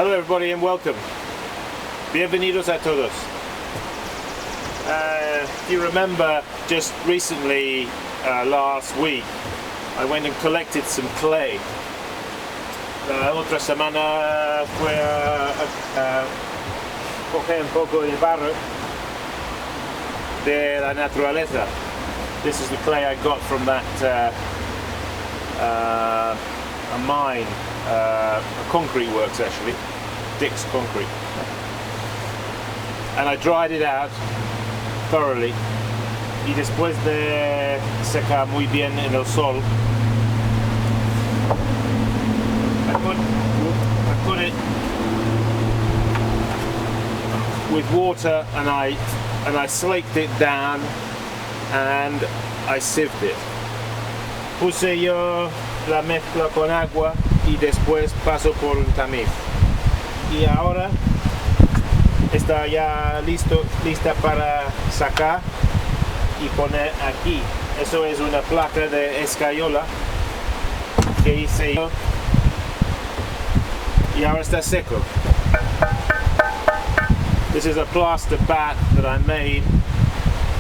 Hello everybody and welcome. Bienvenidos a todos. If you remember, just recently, last week, I went and collected some clay. La otra semana fue a coger un poco de barro de la naturaleza. This is the clay I got from that a mine, a concrete works actually, Dick's Concrete. And I dried it out thoroughly. Y después de secar muy bien en el sol, I put it with water and I slaked it down and I sieved it. Puse yo la mezcla con agua y después paso por un tamiz. Y ahora está ya lista para sacar y poner aquí. Eso es una placa de escayola que hice yo y ahora está seco. This is a plaster bat that I made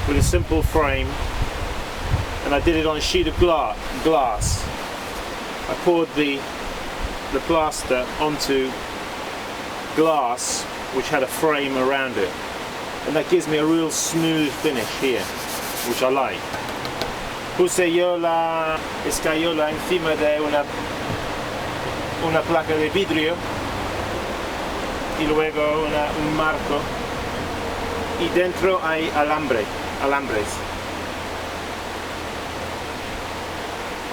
with a simple frame, and I did it on a sheet of glass. I poured the plaster onto glass which had a frame around it, and that gives me a real smooth finish here, which I like. Puse yo la escayola encima de una placa de vidrio y luego un marco, y dentro hay alambres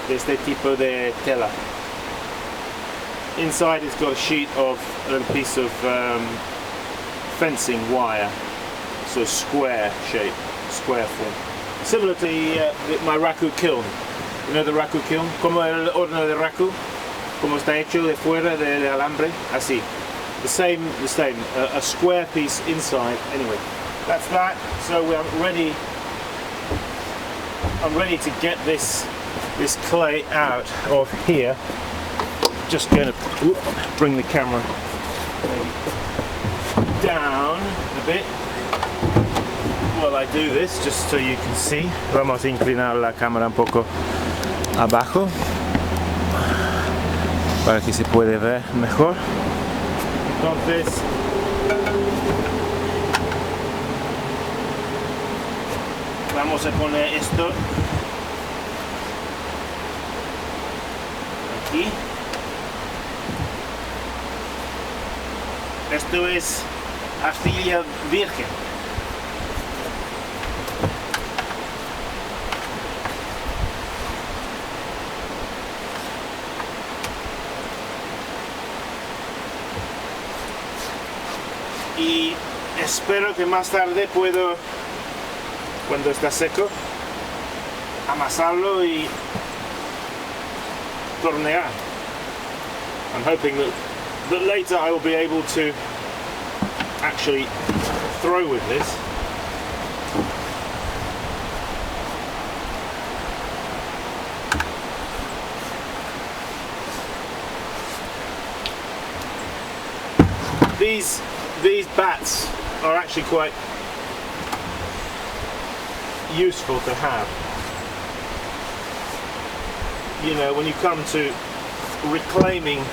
de este tipo de tela. Inside it's got a piece of fencing wire, so square shape, square form. Similar to my raku kiln. You know the raku kiln? Como el horno de raku, como está hecho de fuera de alambre, así. The same, a square piece inside. Anyway, that's that. So I'm ready to get this clay out of here. Just going to bring the camera down a bit while I do this, just so you can see. Vamos a inclinar la cámara un poco abajo para que se puede ver mejor. Entonces, vamos a poner esto aquí. Esto es arcilla virgen. Y espero que más tarde puedo, cuando está seco, amasarlo y tornear. I'm hoping that later I will be able to actually throw with this. These bats are actually quite useful to have. You know, when you come to reclaiming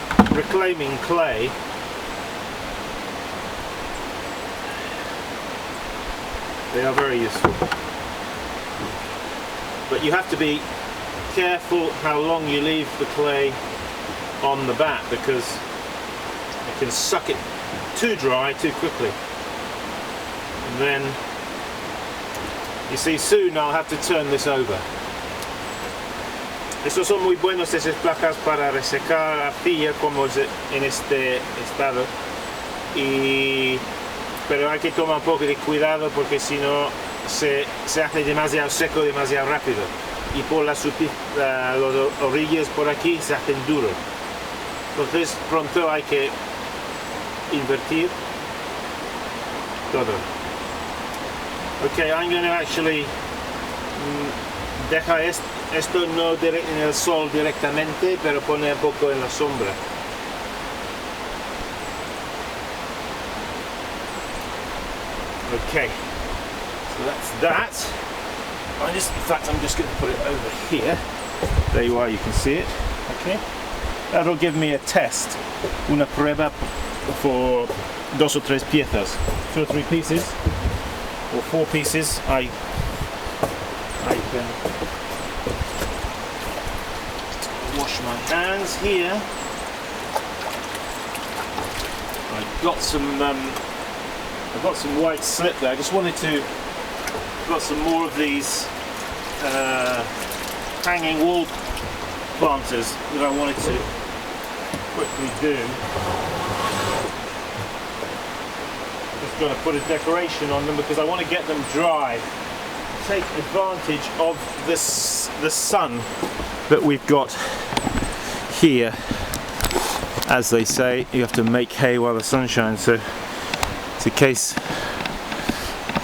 clay, they are very useful. But you have to be careful how long you leave the clay on the bat, because it can suck it too dry too quickly. And then, you see, soon I'll have to turn this over. Estos son muy buenos, esas placas para resecar arcilla como en este estado, pero hay que tomar un poco de cuidado porque si no se hace demasiado seco demasiado rápido, y por los orillos por aquí se hacen duros. Entonces pronto hay que invertir todo. Okay, I'm going to actually dejar esto no en el sol directamente, pero poner un poco en la sombra. Okay, so that's that. In fact, I'm just going to put it over here. There you are, you can see it. Okay, that'll give me a test. Una prueba for dos o tres piezas. 2 or 3 pieces, or 4 pieces. I can wash my hands here. I've got some white slip there. I just wanted to. Got some more of these hanging wall planters that I wanted to quickly do. Just going to put a decoration on them because I want to get them dry. Take advantage of this, the sun that we've got here. As they say, you have to make hay while the sun shines, so it's a case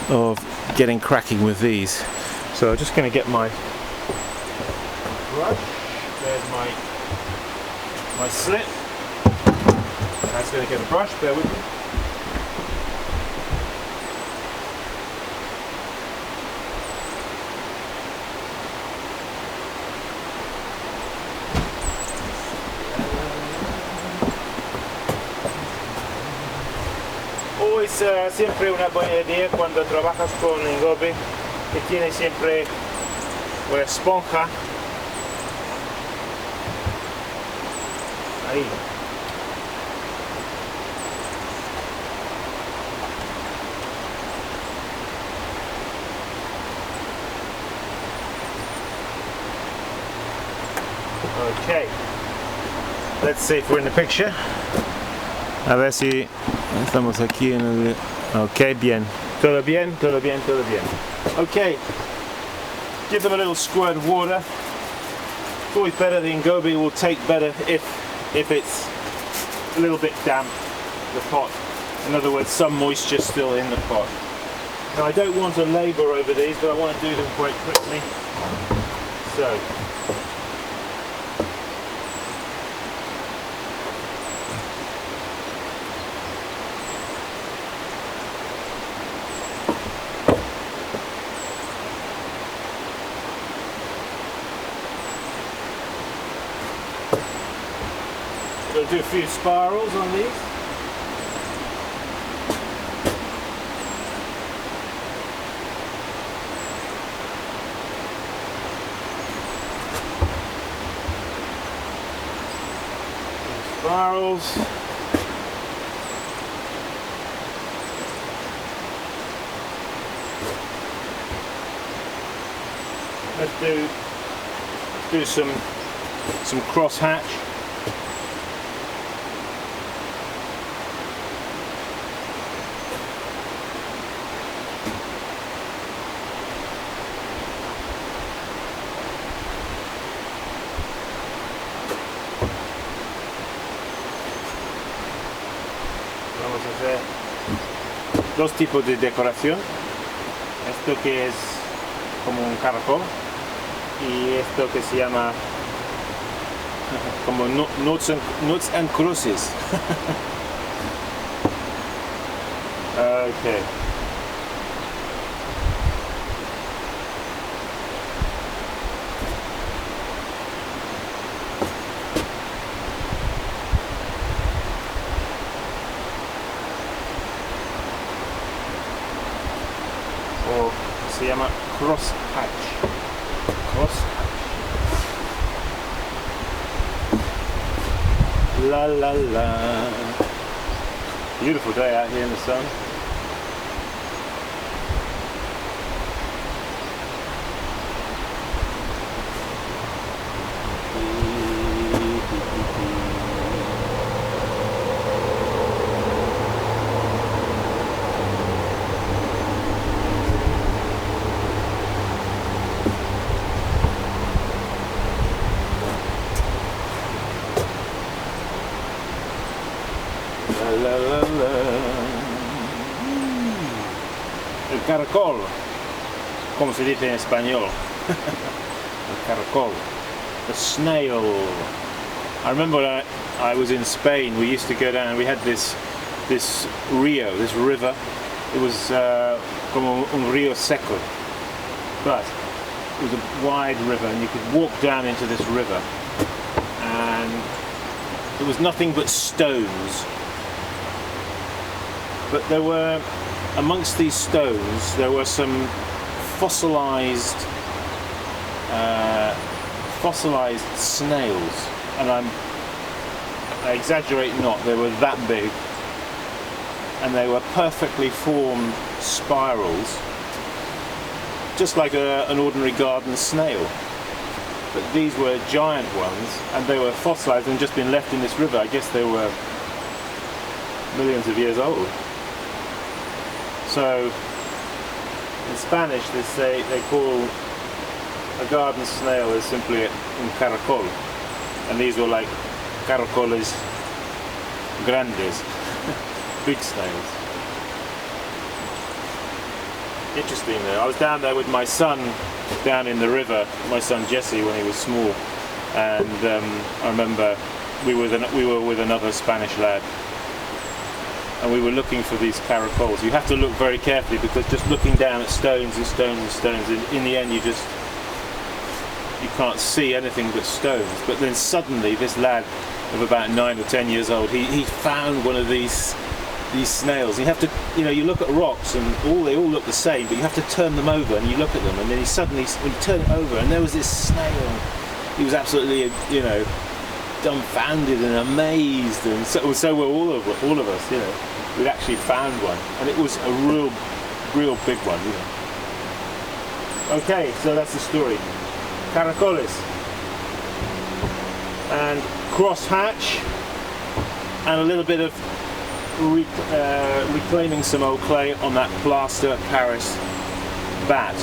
of getting cracking with these. So I'm just going to get my brush. There's my slit. I'm just going to get a brush, bear with me. Siempre una buena idea cuando trabajas con engobe que tiene siempre una esponja ahí. Okay, let's see if we're in the picture. A ver si estamos aquí en el... Ok, bien. Todo bien, todo bien, todo bien. Okay, give them a little squirt of water. It's always better, the engobe will take better if it's a little bit damp, the pot. In other words, some moisture still in the pot. Now I don't want to labour over these, but I want to do them quite quickly. So, we'll do a few spirals on these. Spirals. Let's do some cross hatch. Vamos a hacer dos tipos de decoración. Esto que es como un caracol y esto que se llama como nuts and cruces. Okay. Se llama cross hatch. Cross hatch. La la la. Beautiful day out here in the sun. La, la, la. El caracol, como se dice en español. El caracol. The snail. I remember when I was in Spain, we used to go down, we had this rio, this river, It was como un río seco, but it was a wide river, and you could walk down into this river, and it was nothing but stones. But there were, amongst these stones, there were some fossilized snails, and I exaggerate not, they were that big, and they were perfectly formed spirals, just like an ordinary garden snail. But these were giant ones, and they were fossilized and just been left in this river. I guess they were millions of years old. So in Spanish they call a garden snail is simply un caracol, and these were like caracoles grandes, big snails. Interesting though. I was down there with my son, down in the river, my son Jesse, when he was small, and I remember we were with another Spanish lad, and we were looking for these caracoles. You have to look very carefully, because just looking down at stones and stones and stones, in the end you can't see anything but stones. But then suddenly this lad of about 9 or 10 years old, he found one of these snails. You have to, you look at rocks and they all look the same, but you have to turn them over and you look at them, and then he suddenly, when you turn it over, and there was this snail, he was absolutely, dumbfounded and amazed, and so were all of us. We'd actually found one, and it was a real big one. Okay, so that's the story. Caracoles and crosshatch, and a little bit of reclaiming some old clay on that plaster Paris bat,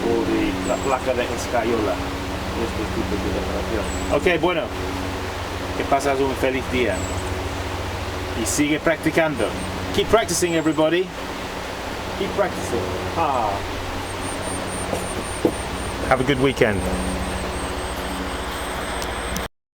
or la placa de escayola. Ok, bueno, que pasas un feliz día y sigue practicando. Keep practicing, everybody. Keep practicing. Have a good weekend.